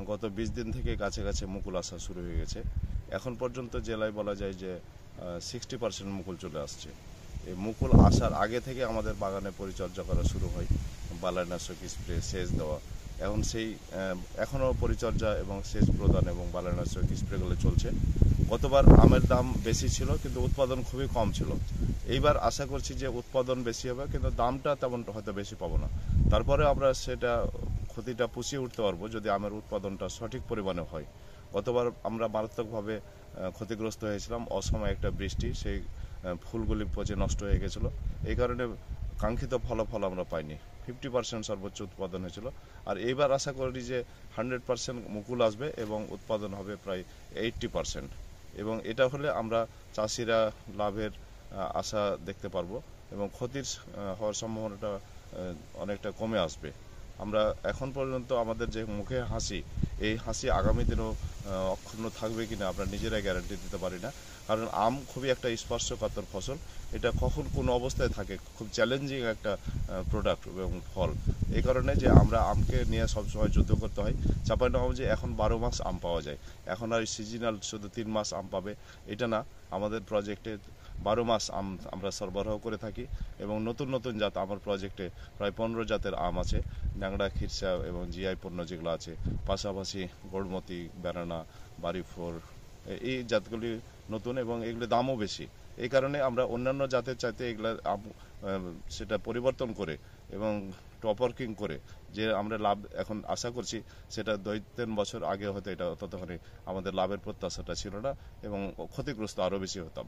গত 20 দিন থেকে কাছে কাছে মুকুল আসা শুরু হয়ে গেছে। এখন পর্যন্ত জেলায় বলা যায় যে 60% মুকুল চলে আসছে। এই মুকুল আসার আগে থেকে আমাদের বাগানে পরিচর্যা করা শুরু হয়, বালাইনাশক স্প্রে, সেচ দেওয়া। এখন সেই এখনও পরিচর্যা এবং সেচ প্রদান এবং বালাইনাশক স্প্রেগুলো চলছে। গতবার আমের দাম বেশি ছিল কিন্তু উৎপাদন খুবই কম ছিল। এইবার আশা করছি যে উৎপাদন বেশি হবে কিন্তু দামটা তেমন হয়তো বেশি পাবো না। তারপরে আমরা সেটা ক্ষতিটা পুষিয়ে উঠতে পারবো যদি আমের উৎপাদনটা সঠিক পরিমাণে হয়। গতবার আমরা মারাত্মকভাবে ক্ষতিগ্রস্ত হয়েছিলাম, অসময়ে একটা বৃষ্টি, সেই ফুলগুলি পচে নষ্ট হয়ে গেছিলো। এই কারণে কাঙ্ক্ষিত ফলাফল আমরা পাইনি। 50% সর্বোচ্চ উৎপাদন হয়েছিল। আর এইবার আশা করি যে 100% মুকুল আসবে এবং উৎপাদন হবে প্রায় 80%। এবং এটা হলে আমরা চাষিরা লাভের আশা দেখতে পারবো এবং ক্ষতির হওয়ার সম্ভাবনাটা অনেকটা কমে আসবে। আমরা এখন পর্যন্ত আমাদের যে মুখে হাসি, এই হাসি আগামী দিনেও অক্ষুণ্ণ থাকবে কিনা আমরা নিজেরাই গ্যারান্টি দিতে পারি না। কারণ আম খুবই একটা স্পর্শকাতর ফসল, এটা কখন কোন অবস্থায় থাকে, খুব চ্যালেঞ্জিং একটা প্রোডাক্ট এবং ফল। এই কারণে যে আমরা আমকে নিয়ে সবসময় যুদ্ধ করতে হয়। চাঁপাইনবাবগঞ্জে এখন 12 মাস আম পাওয়া যায়। এখন আর সিজনাল শুধু 3 মাস আম পাবে এটা না, আমাদের প্রজেক্টে 12 মাস আম আমরা সরবরাহ করে থাকি এবং নতুন নতুন জাত আমার প্রজেক্টে প্রায় 15 জাতের আম আছে। ন্যাংড়া, খিরসা এবং জিআই পণ্য যেগুলো আছে, পাশাপাশি গোড়মতি, ব্যানানা, বাড়িফোর, এই জাতগুলি নতুন এবং এগুলির দামও বেশি। এই কারণে আমরা অন্যান্য জাতের চাইতে এগুলা সেটা পরিবর্তন করে এবং টপার্কিং করে যে আমরা লাভ এখন আশা করছি, সেটা 2-3 বছর আগে হয়তো এটা ততক্ষণে আমাদের লাভের প্রত্যাশাটা ছিল না এবং ক্ষতিগ্রস্ত আরও বেশি হতাম।